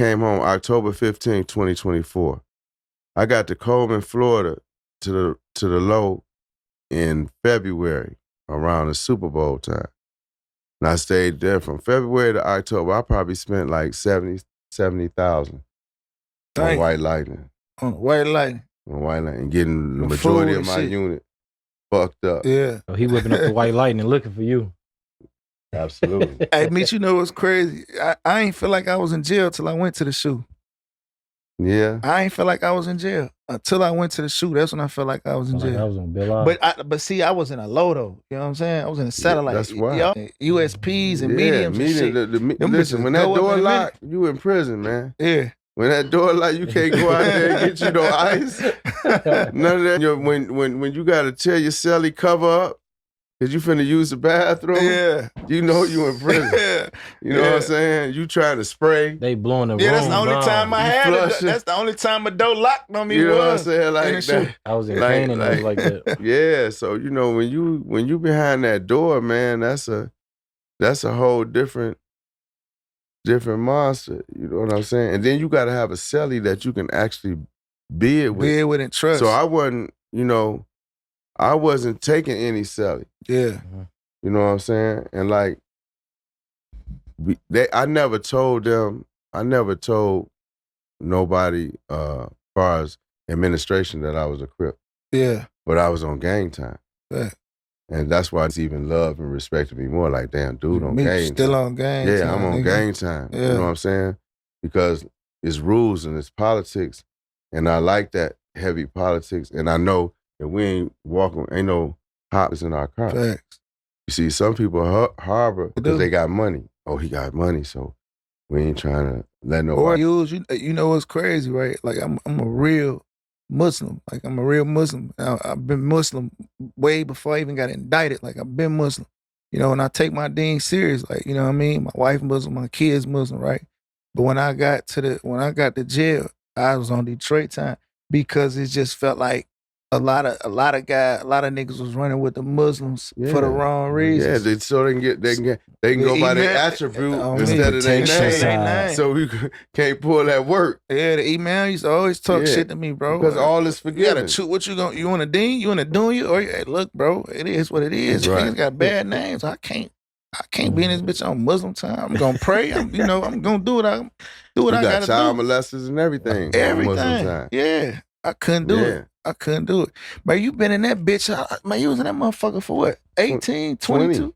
Came home October 15, 2024. I got to Coleman, Florida to the low in February around the Super Bowl time. And I stayed there from February to October. I probably spent like 70,000 on White Lightning. On White Lightning. On White Lightning. Getting the majority of my unit fucked up. Yeah. So he whipping up the White Lightning looking for you. Absolutely. Hey, Meech, you know what's crazy? I ain't feel like I was in jail till I went to the shoe. Yeah. I ain't feel like I was in jail until I went to the shoe. That's when I felt like I was in jail. Like I was on Bill Oz. But see, I was in a low though. You know what I'm saying? I was in a satellite. That's why. USPs and mediums and shit. Listen, when that door locked, you in prison, man. Yeah. When that door locked, you can't go out there and get you no ice. None of that. When you got to tear your celly cover up, because you finna use the bathroom, you know you in prison. You know what I'm saying? You trying to spray. They blowing the room. That's the only time I had it. That's the only time a door locked on me. You know what I'm saying? Like that. I was in pain and like that. Yeah, so you know when you behind that door, man, that's a whole different monster. You know what I'm saying? And then you got to have a celly that you can actually bid with. Bid with and trust. So I wasn't taking any celly. Yeah. You know what I'm saying? And like, I never told nobody as far as administration that I was a Crip. Yeah. But I was on gang time. Yeah. And that's why it's even loved and respected me more. Like, damn, dude on gang time. Still on gang time. Yeah, I'm on gang time. Yeah. You know what I'm saying? Because it's rules and it's politics. And I like that heavy politics. And I know that we ain't no hops in our car. Facts. You see, some people harbor because they got money. Oh, he got money, so we ain't trying to let nobody. Or you know what's crazy, right? Like I'm a real Muslim. Like I'm a real Muslim. I've been Muslim way before I even got indicted. Like I've been Muslim. You know, and I take my deen serious. Like, you know what I mean? My wife Muslim, my kids Muslim, right? But when I got to jail, I was on Detroit time because it just felt like a lot of niggas was running with the Muslims for the wrong reasons. Yeah, they can go by their attribute instead of their name. So we can't pull that work. Yeah, the email used to always talk shit to me, bro. Because all is forgiven. You gotta choose what you want a dean, you want a doing, or hey, look, bro, it is what it is. Right. Niggas got bad names. I can't be in this bitch on Muslim time. I'm gonna pray. I'm gonna do what I gotta do. You got child molesters and everything. Everything. Muslim time. Yeah, I couldn't do it. I couldn't do it. Man, you been in that bitch. Man, you was in that motherfucker for what? 18, 22?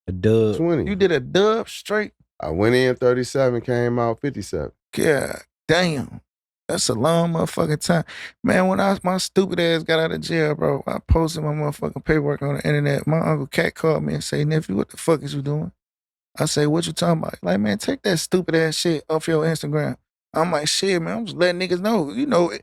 A dub. 20. You did a dub straight? I went in 37, came out 57. God damn. That's a long motherfucking time. Man, when my stupid ass got out of jail, bro, I posted my motherfucking paperwork on the internet. My Uncle Cat called me and say, nephew, what the fuck is you doing? I say, what you talking about? Like, man, take that stupid ass shit off your Instagram. I'm like, shit, man, I'm just letting niggas know. You know,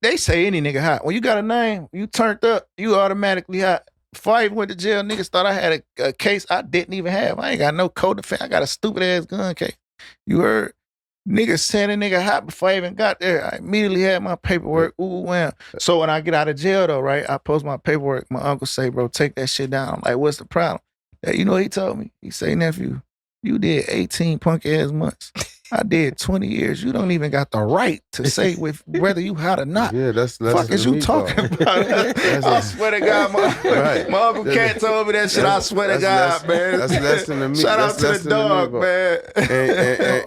they say any nigga hot. When you got a name, you turned up, you automatically hot. Before I even went to jail, niggas thought I had a case I didn't even have. I ain't got no co-defense. I got a stupid ass gun case. You heard? Niggas saying a nigga hot before I even got there. I immediately had my paperwork. Ooh, wow. So when I get out of jail though, right, I post my paperwork. My uncle say, bro, take that shit down. I'm like, what's the problem? You know what he told me? He say, nephew, you did 18 punk ass months. I did 20 years. You don't even got the right to say whether you hot or not. Yeah, that's fuck is you talking about? I swear to God, my Uncle Cat told me that shit. I swear to God, man. That's less than the meat. Shout out to the dog, man.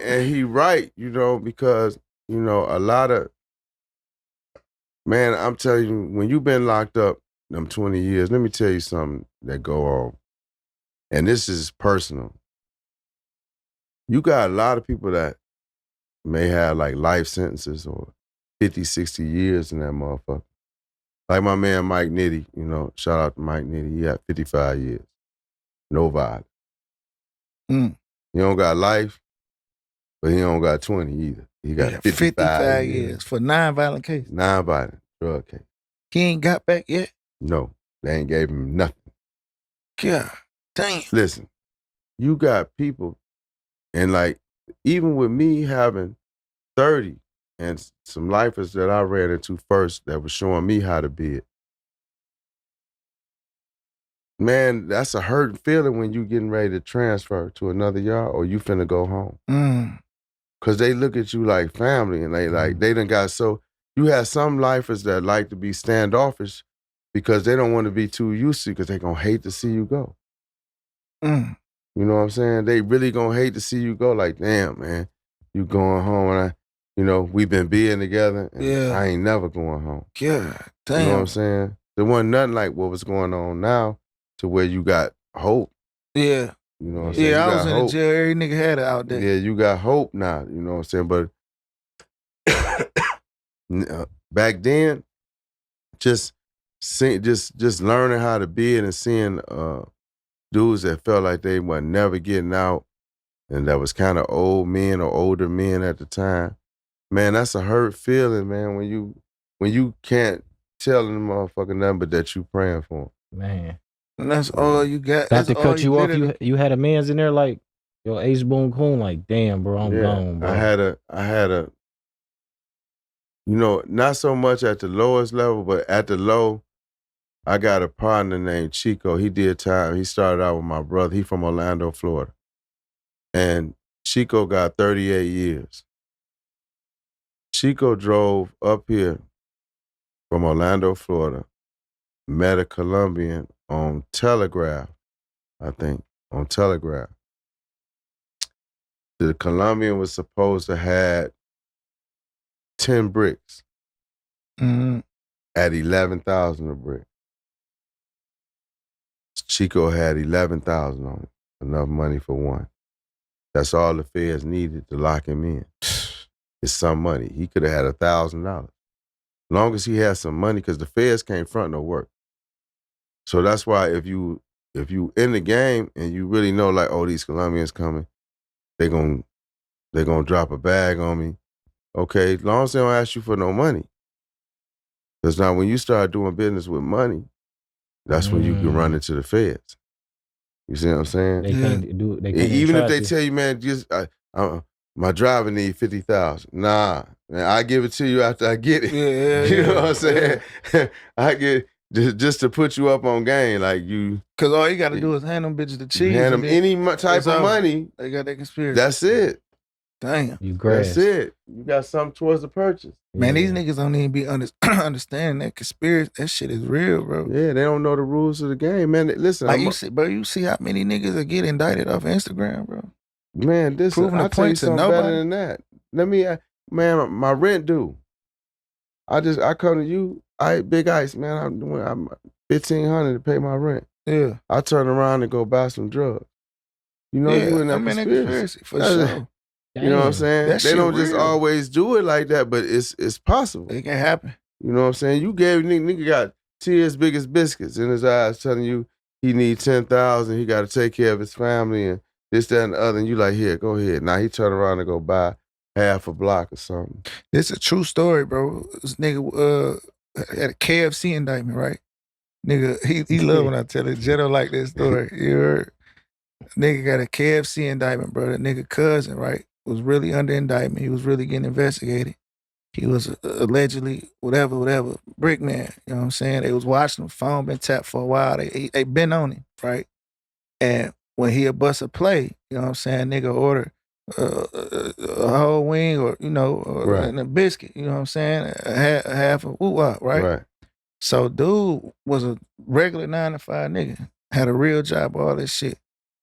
And he right, you know, because, you know, a lot of, man, I'm telling you, when you've been locked up them 20 years, let me tell you something that go on. And this is personal. You got a lot of people that may have like life sentences or 50, 60 years in that motherfucker. Like my man Mike Nitty, you know, shout out to Mike Nitty. He had 55 years. No violence. He don't got life, but he don't got 20 either. He got 55 years for non-violent case. Non-violent drug case. He ain't got back yet? No, they ain't gave him nothing. God damn. Listen, you got people, and like, even with me having 30 and some lifers that I ran into first that was showing me how to be it, man, that's a hurting feeling when you getting ready to transfer to another yard or you finna go home. Cause they look at you like family, and they done got so. You have some lifers that like to be standoffish because they don't want to be too used to, because they gonna hate to see you go. Mm. You know what I'm saying? They really gonna hate to see you go. Like, damn, man, you going home, and we've been being together, and I ain't never going home. Yeah, damn. You know what I'm saying? There wasn't nothing like what was going on now to where you got hope. Yeah. You know what I'm saying? Yeah, I was in the jail. Every nigga had it out there. Yeah, you got hope now. You know what I'm saying? But back then, just learning how to be it and seeing dudes that felt like they were never getting out, and that was kind of old men or older men at the time. Man, that's a hurt feeling, man. When you can't tell them motherfucker nothing but that you praying for them. Man. And that's all you got. Not to cut you off, you had a man's in there like, yo, Ace Boone Coon, like, damn, bro, I'm gone, bro. I had a, not so much at the lowest level, but at the low, I got a partner named Chico. He did time. He started out with my brother. He from Orlando, Florida. And Chico got 38 years. Chico drove up here from Orlando, Florida, met a Colombian on Telegraph, I think, on Telegraph. The Colombian was supposed to have 10 bricks at 11,000 a brick. Chico had 11,000 on it, enough money for one. That's all the feds needed to lock him in. It's some money. He could have had $1,000. Long as he had some money, because the feds can't front no work. So that's why if you in the game and you really know, like, oh, these Colombians coming, they gonna drop a bag on me. Okay, as long as they don't ask you for no money. Because now when you start doing business with money, that's when you can run into the feds. You see what I'm saying? They can't do it. Even if they tell you, man, just my driver need 50,000. Nah, man, I give it to you after I get it. You know what I'm saying? I get just to put you up on game, like you. Because all you got to do is hand them bitches the cheese. Hand them any type of money. They got that conspiracy. That's it. Damn. You grass. That's it. You got something towards the purchase. Man, these niggas don't even be understanding that conspiracy. That shit is real, bro. Yeah, they don't know the rules of the game, man. Listen, like you see how many niggas are get indicted off Instagram, bro. Man, I'll tell you something better than that. Man, my rent due. I come to you, Big Ice, man. I'm $1,500 to pay my rent. Yeah. I turn around and go buy some drugs. You know, you in that conspiracy. For sure. You know what I'm saying? They don't just real. always do it like that, but it's possible. It can happen. You know what I'm saying? You gave nigga got tears big as biscuits in his eyes, telling you he need 10,000. He got to take care of his family and this, that, and the other. And you like, here, go ahead. Now he turn around and go buy half a block or something. It's a true story, bro. This nigga had a KFC indictment, right? Nigga, he love when I tell it. Jetto like this story. You heard? Nigga got a KFC indictment, bro. The nigga cousin, right, was really under indictment. He was really getting investigated. He was allegedly whatever, brick man. You know what I'm saying? They was watching him. Phone been tapped for a while. They been on him, right? And when he a bust a play, you know what I'm saying? Nigga order a whole wing or, right. and a biscuit, you know what I'm saying? A half of woo-wop, right? Right. So dude was a regular 9-to-5 nigga. Had a real job, all this shit.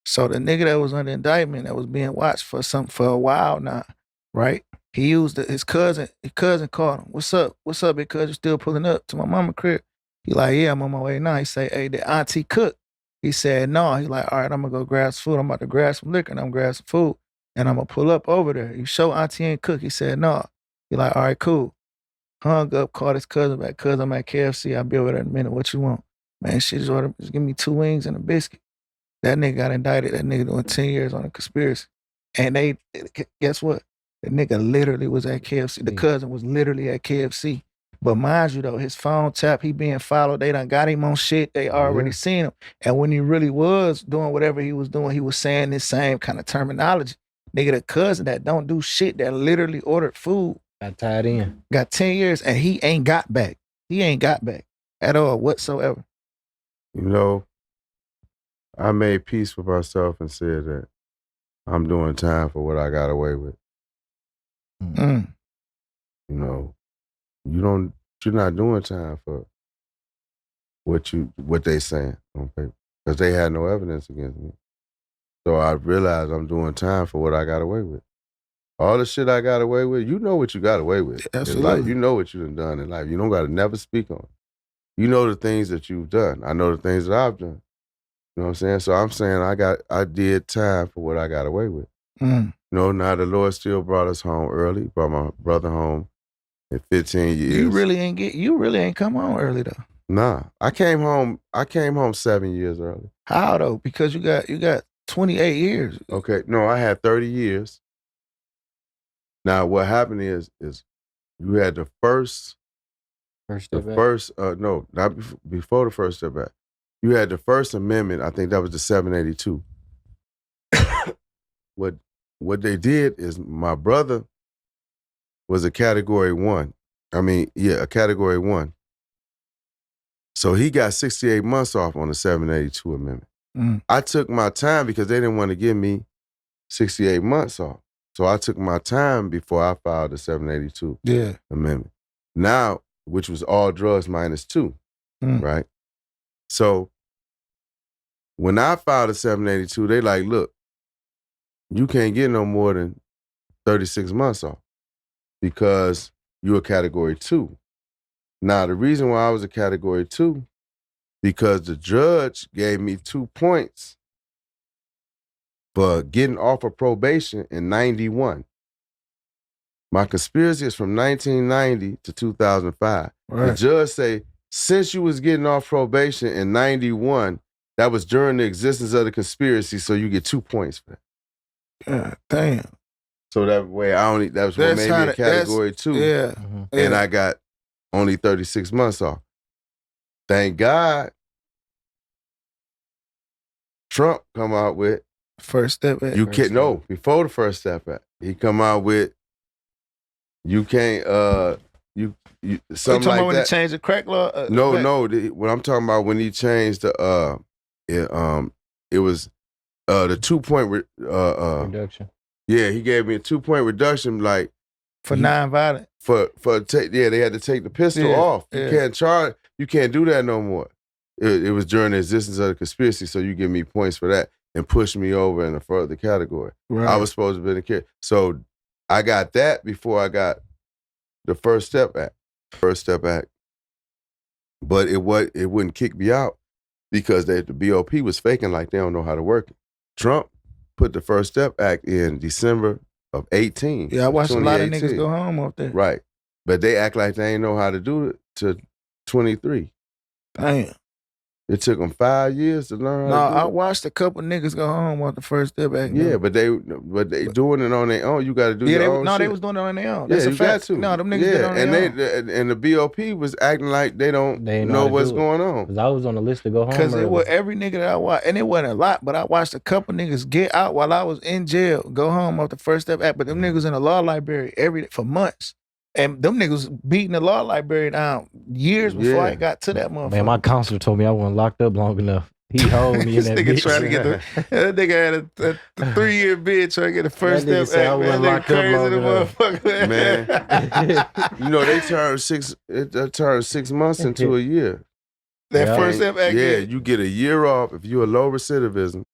So the nigga that was under indictment that was being watched for a while now, right? He used his cousin called him. What's up, because you still pulling up to my mama crib? He like, yeah, I'm on my way now. He say, hey, the auntie cook. He said, no. He like, all right, I'm gonna go grab some food. I'm about to grab some liquor and I'm gonna grab some food. And I'm gonna pull up over there. You show auntie ain't cook. He said, no. He like, all right, cool. Hung up, called his cousin back. Cousin, I'm at KFC. I'll be over there in a minute. What you want? Man, shit, just give me 2 wings and a biscuit. That nigga got indicted. That nigga doing 10 years on a conspiracy. And guess what? The nigga literally was at KFC. The cousin was literally at KFC. But mind you though, his phone tap, he being followed. They done got him on shit. They already seen him. And when he really was doing whatever he was doing, he was saying this same kind of terminology. Nigga, the cousin that don't do shit, that literally ordered food. Got tied in. Got 10 years and he ain't got back. He ain't got back at all whatsoever. You know, I made peace with myself and said that I'm doing time for what I got away with. Mm. You know, you're not doing time for what they saying on paper because they had no evidence against me. So I realized I'm doing time for what I got away with. All the shit I got away with, you know what you got away with. Absolutely. Like, you know what you done in life. You don't got to never speak on it. You know the things that you've done. I know the things that I've done. You know what I'm saying? So I'm saying I did time for what I got away with. Mm. You know, now the Lord still brought us home early, brought my brother home in 15 years. You really ain't come home early though. Nah. I came home 7 years early. How though? Because you got 28 years. Okay. No, I had 30 years. Now what happened is you had the first Step back. no, not before the first step back. You had the First Amendment. I think that was the 782. What they did is my brother was a Category 1. A Category 1. So he got 68 months off on the 782 amendment. Mm. I took my time because they didn't want to give me 68 months off. So I took my time before I filed the 782 amendment. Now, which was all drugs -2, right? So when I filed the 782, they like, look, you can't get no more than 36 months off because you're a Category 2. Now, the reason why I was a Category 2, because the judge gave me 2 points for getting off of probation in 91. My conspiracy is from 1990 to 2005. Right. The judge say, since you was getting off probation in 91, that was during the existence of the conspiracy, so you get 2 points for that. God damn. So that way that was what made me a Category 2. Yeah. And I got only 36 months off. Thank God Trump come out with First Step Back. Before the First Step Back. He come out with you can't you something like that. When he changed the crack law? What I'm talking about when he changed the it was the 2-point reduction. Yeah, he gave me a 2-point reduction, like for nonviolent. They had to take the pistol off. You can't do that no more. It was during the existence of the conspiracy, so you give me points for that and push me over in a further category. Right. I was supposed to be in a kid. So I got that before I got the First Step Act. But it wouldn't kick me out because the BOP was faking like they don't know how to work it. Trump put the First Step Act in December of 18. Yeah, I watched a lot of niggas go home off there. Right. But they act like they ain't know how to do it to 23. Damn. It took them 5 years to learn how to do it. I watched a couple niggas go home off the First Step Back. Yeah, but they doing it on their own. You got to do your own shit. They was doing it on their own. Yeah, That's a you fact. got to. No, them niggas did it on their own. And the BOP was acting like they don't know what's going on. Because I was on the list to go home. Because it was every nigga that I watched, and it wasn't a lot, but I watched a couple niggas get out while I was in jail, go home off the First Step Act. But them niggas in the law library for months. And them niggas beating the law library down years before I got to that motherfucker. Man, my counselor told me I wasn't locked up long enough. He hold me in that nigga bitch. trying to get that nigga had a 3-year bid trying to get the First Step Act. I wasn't locked up long enough. Man, they turn 6 months into a year. That First Step Act. Yeah, you get a year off if you're a low recidivism.